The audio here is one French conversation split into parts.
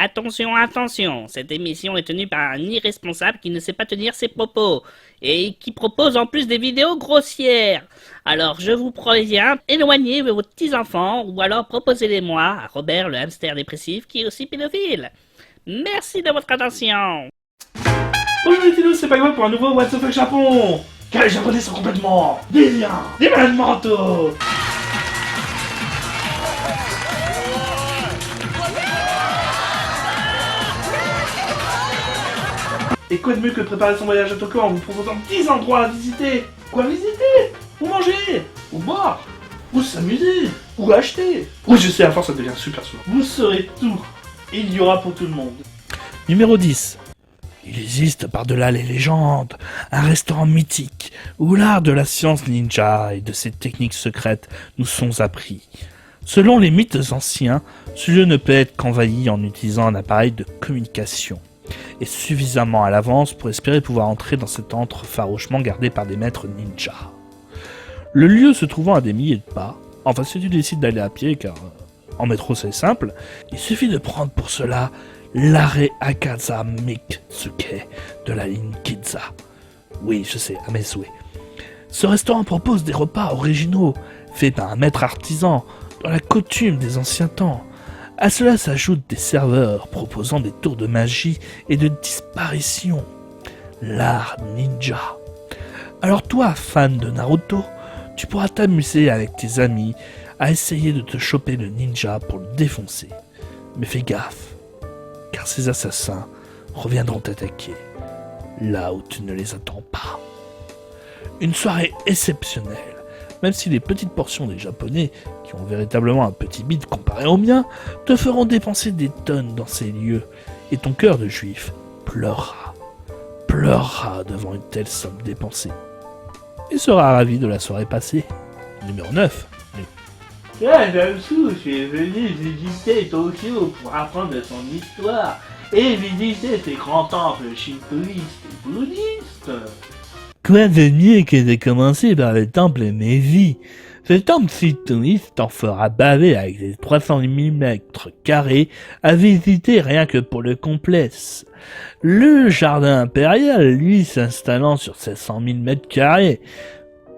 Attention, attention, cette émission est tenue par un irresponsable qui ne sait pas tenir ses propos et qui propose en plus des vidéos grossières. Alors je vous préviens, éloignez vos petits-enfants ou alors proposez-les-moi à Robert le hamster dépressif qui est aussi pédophile. Merci de votre attention. Bonjour les Télos, c'est Pagma pour un nouveau What the fuck Japon. Car les Japonais sont complètement déviants, des malades mentaux. Et quoi de mieux que de préparer son voyage à Tokyo en vous proposant 10 endroits à visiter. Quoi visiter? Ou manger? Ou boire? Ou s'amuser? Ou acheter? Oui, je sais, à force ça devient super souvent. Vous saurez tout. Il y aura pour tout le monde. Numéro 10. Il existe par-delà les légendes un restaurant mythique où l'art de la science ninja et de ses techniques secrètes nous sont appris. Selon les mythes anciens, ce lieu ne peut être qu'envahi en utilisant un appareil de communication et suffisamment à l'avance pour espérer pouvoir entrer dans cet antre farouchement gardé par des maîtres ninja. Le lieu se trouvant à des milliers de pas, enfin si tu décides d'aller à pied car en métro c'est simple, il suffit de prendre pour cela l'arrêt Akaza Mitsuke de la ligne Kinza. Oui, je sais, à mes souhaits. Ce restaurant propose des repas originaux, faits par un maître artisan, dans la coutume des anciens temps. À cela s'ajoutent des serveurs proposant des tours de magie et de disparition. L'art ninja. Alors toi, fan de Naruto, tu pourras t'amuser avec tes amis à essayer de te choper le ninja pour le défoncer. Mais fais gaffe, car ces assassins reviendront t'attaquer là où tu ne les attends pas. Une soirée exceptionnelle, même si les petites portions des Japonais, qui ont véritablement un petit bide comparé au mien, te feront dépenser des tonnes dans ces lieux, et ton cœur de juif pleurera devant une telle somme dépensée, et sera ravi de la soirée passée. Numéro 9. Damsou, je suis venu visiter Tokyo pour apprendre de son histoire et visiter ses grands temples shintoïstes et bouddhistes. Quoi de mieux que de commencer par le temple Meiji? Ce temple shintoïste t'en fera baver avec ses 300 mm² à visiter rien que pour le complexe. Le jardin impérial, lui, s'installant sur 700 000 m².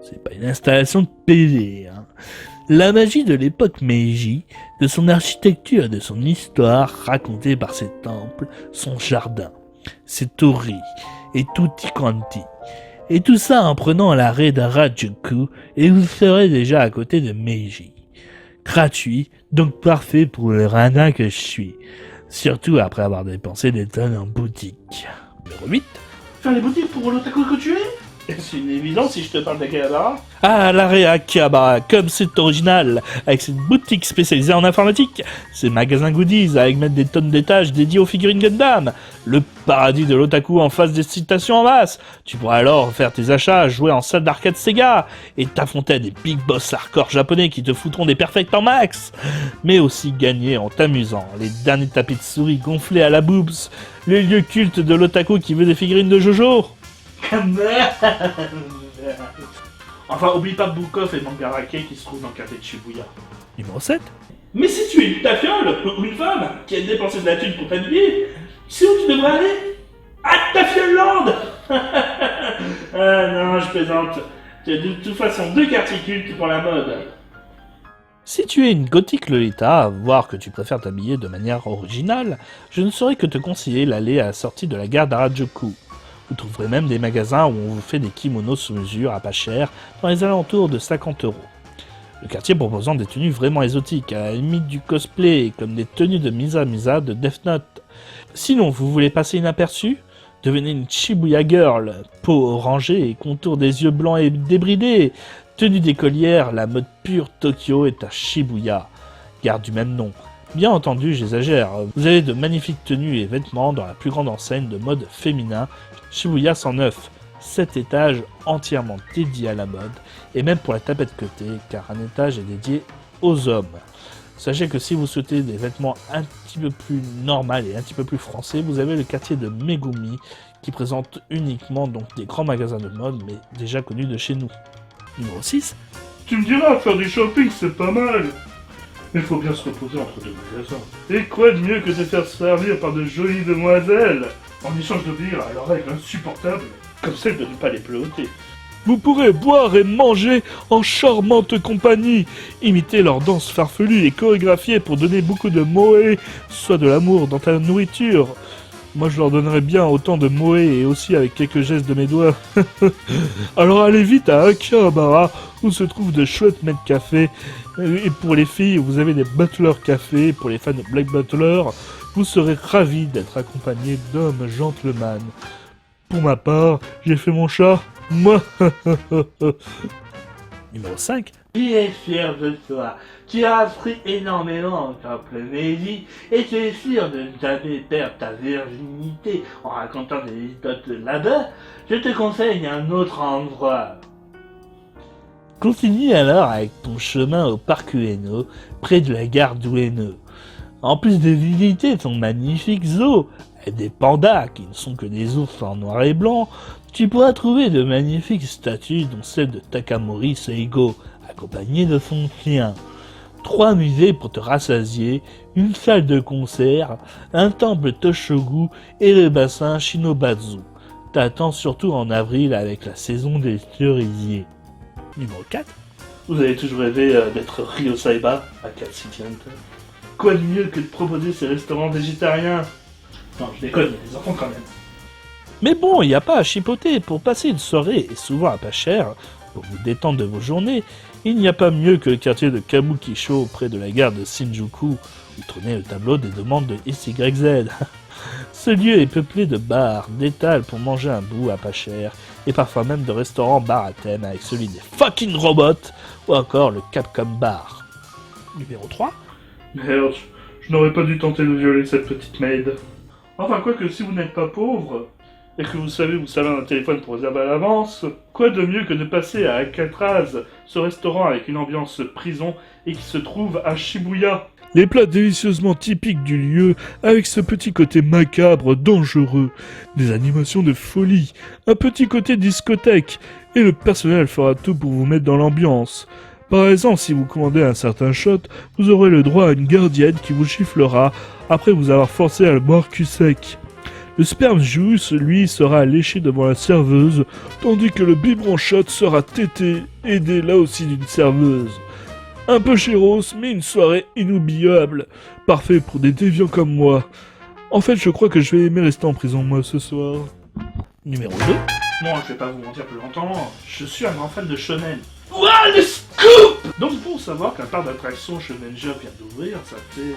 C'est pas une installation de PD, hein. La magie de l'époque Meiji, de son architecture et de son histoire racontée par ses temples, son jardin, ses torii et tutti quanti. Et tout ça en prenant l'arrêt d'Harajuku et vous serez déjà à côté de Meiji. Gratuit, donc parfait pour le radin que je suis. Surtout après avoir dépensé des tonnes en boutique. Numéro 8. Faire les boutiques pour l'otaku que tu es? C'est une évidence si je te parle d'Akihabara. Ah, l'arrêt Akihabara, comme c'est original, avec cette boutique spécialisée en informatique, ces magasins goodies avec mettre des tonnes d'étages dédiés aux figurines Gundam, le paradis de l'otaku en face des citations en masse. Tu pourras alors faire tes achats, jouer en salle d'arcade Sega, et t'affronter à des big boss hardcore japonais qui te foutront des perfects en max, mais aussi gagner en t'amusant, les derniers tapis de souris gonflés à la boobs, le lieu culte de l'otaku qui veut des figurines de Jojo. Enfin, oublie pas Bukov et Mangarake qui se trouvent dans le quartier de Shibuya. Numéro 7. Mais si tu es une tafiole ou une femme qui a dépensé de la thune pour t'habiller, c'est où tu devrais aller? À Tafioland. Ah non, je plaisante. Tu as de toute façon 2 quartiers cultes pour la mode. Si tu es une gothique Lolita, voire que tu préfères t'habiller de manière originale, je ne saurais que te conseiller l'aller à la sortie de la gare d'Harajuku. Vous trouverez même des magasins où on vous fait des kimonos sous mesure à pas cher, dans les alentours de 50 €. Le quartier proposant des tenues vraiment exotiques, à la limite du cosplay, comme des tenues de Misa Misa de Death Note. Sinon, vous voulez passer inaperçu? Devenez une Shibuya Girl, peau orangée et contour des yeux blancs et débridés. Tenue d'écolière, la mode pure Tokyo est à Shibuya, gare du même nom. Bien entendu, j'exagère, vous avez de magnifiques tenues et vêtements dans la plus grande enseigne de mode féminin, Shibuya 109, 7 étages entièrement dédiés à la mode, et même pour la tapette côté, car un étage est dédié aux hommes. Sachez que si vous souhaitez des vêtements un petit peu plus normaux et un petit peu plus français, vous avez le quartier de Megumi, qui présente uniquement donc des grands magasins de mode, mais déjà connus de chez nous. Numéro 6. Tu me diras, faire du shopping c'est pas mal. Il faut bien se reposer entre deux magasins. Et quoi de mieux que de faire servir par de jolies demoiselles en échange d'obéir à leurs règles insupportables, comme celle de ne pas les peloter. Vous pourrez boire et manger en charmante compagnie, imiter leurs danses farfelues et chorégraphiées pour donner beaucoup de moé, soit de l'amour dans ta nourriture. Moi je leur donnerais bien autant de moé et aussi avec quelques gestes de mes doigts. Alors allez vite à Akihabara où se trouvent de chouettes maîtres café. Et pour les filles, vous avez des butlers café. Pour les fans de Black Butler, vous serez ravis d'être accompagnés d'hommes gentlemen. Pour ma part, j'ai fait mon chat. Moi. Numéro 5. Tu es fier de toi. Tu as appris énormément en Camplemélie et tu es sûr de ne jamais perdre ta virginité en racontant des anecdotes là-bas. Je te conseille un autre endroit. Continue alors avec ton chemin au parc Ueno, près de la gare d'Ueno. En plus de visiter ton magnifique zoo, et des pandas qui ne sont que des ours en noir et blanc, tu pourras trouver de magnifiques statues dont celle de Takamori Seigo, accompagnée de son chien. 3 musées pour te rassasier, une salle de concert, un temple Toshogu et le bassin Shinobazu. T'attends surtout en avril avec la saison des cerisiers. Numéro 4. Vous avez toujours rêvé d'être Ryo Saiba à Cat City Hunter. Quoi de mieux que de proposer ces restaurants végétariens? Non, je déconne, il y a des enfants quand même. Mais bon, il n'y a pas à chipoter. Pour passer une soirée, et souvent à pas cher, pour vous détendre de vos journées, il n'y a pas mieux que le quartier de Kabukisho près de la gare de Shinjuku, où trônait le tableau des demandes de XYZ. Ce lieu est peuplé de bars, d'étals pour manger un bout à pas cher, et parfois même de restaurants bar à thème avec celui des fucking robots, ou encore le Capcom Bar. Numéro 3. Merde, je n'aurais pas dû tenter de violer cette petite maid. Enfin, quoique si vous n'êtes pas pauvre, et que vous savez vous servir d'un téléphone pour réserver à l'avance, quoi de mieux que de passer à Alcatraz, ce restaurant avec une ambiance prison et qui se trouve à Shibuya. Les plats délicieusement typiques du lieu, avec ce petit côté macabre, dangereux, des animations de folie, un petit côté discothèque, et le personnel fera tout pour vous mettre dans l'ambiance. Par exemple, si vous commandez un certain shot, vous aurez le droit à une gardienne qui vous chifflera après vous avoir forcé à le boire cul sec. Le sperme juice, lui, sera léché devant la serveuse, tandis que le biberon shot sera tété, aidé là aussi d'une serveuse. Un peu chéros, mais une soirée inoubliable, parfait pour des déviants comme moi. En fait, je crois que je vais aimer rester en prison, moi, ce soir. Numéro 2. Bon, je vais pas vous mentir plus longtemps, je suis un grand fan de shonen. Ouah, le scoop! Donc pour savoir qu'un parc d'attractions Shonen Jump vient d'ouvrir, ça fait...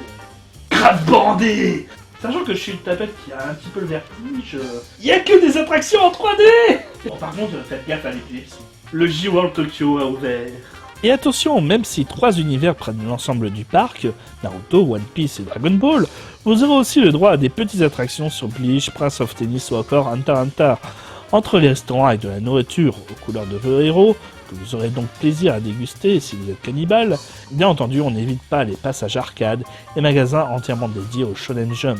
grave bandé! Sachant que je suis une tapette qui a un petit peu le vertige, y a que des attractions en 3D! Bon, par contre, faites gaffe à l'éclipse. Le J-World Tokyo a ouvert. Et attention, même si 3 univers prennent l'ensemble du parc, Naruto, One Piece et Dragon Ball, vous aurez aussi le droit à des petites attractions sur Bleach, Prince of Tennis ou encore Hunter x Hunter. Entre les restaurants avec de la nourriture aux couleurs de vos héros, que vous aurez donc plaisir à déguster si vous êtes cannibale, bien entendu on n'évite pas les passages arcades et magasins entièrement dédiés au Shonen Jump,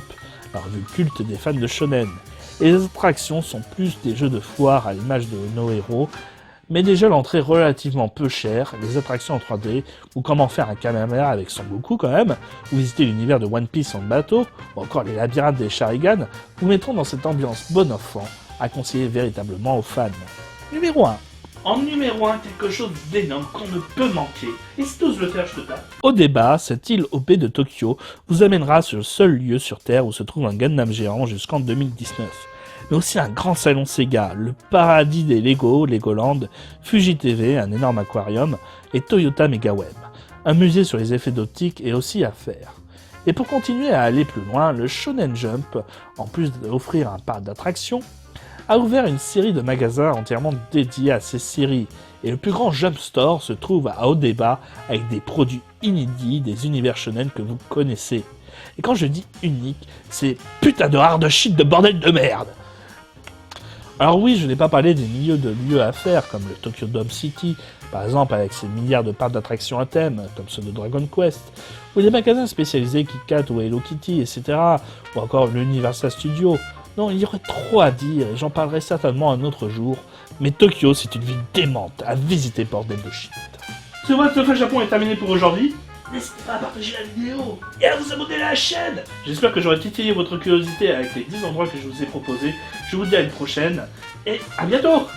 la revue culte des fans de Shonen. Et les attractions sont plus des jeux de foire à l'image de nos héros, mais déjà l'entrée relativement peu chère, les attractions en 3D, ou comment faire un Kamehameha avec Son Goku quand même, ou visiter l'univers de One Piece en bateau, ou encore les labyrinthes des Sharingan, vous mettront dans cette ambiance bon enfant, à conseiller véritablement aux fans. Numéro 1. En numéro 1, quelque chose d'énorme qu'on ne peut manquer. Et si t'oses le faire, je te tape. Au débat, cette île OP de Tokyo vous amènera sur le seul lieu sur Terre où se trouve un Gundam géant jusqu'en 2019. Mais aussi un grand salon Sega, le paradis des Lego, Legoland, Fuji TV, un énorme aquarium, et Toyota MegaWeb. Un musée sur les effets d'optique est aussi à faire. Et pour continuer à aller plus loin, le Shonen Jump, en plus d'offrir un parc d'attractions, a ouvert une série de magasins entièrement dédiés à ces séries. Et le plus grand Jump Store se trouve à Odeba avec des produits inédits des univers shonen que vous connaissez. Et quand je dis unique, c'est putain de hard shit de bordel de merde. Alors oui, je n'ai pas parlé des milieux de lieux à faire comme le Tokyo Dome City, par exemple avec ses milliards de parcs d'attractions à thème, comme ceux de Dragon Quest, ou des magasins spécialisés KitKat ou Hello Kitty, etc., ou encore l'Universal Studios. Non, il y aurait trop à dire et j'en parlerai certainement un autre jour, mais Tokyo c'est une ville démente à visiter bordel de shit. Ce What the Fuck Japon est terminé pour aujourd'hui. n'hésitez pas à partager la vidéo et à vous abonner à la chaîne. J'espère que j'aurai titillé votre curiosité avec les 10 endroits que je vous ai proposés. Je vous dis à une prochaine et à bientôt.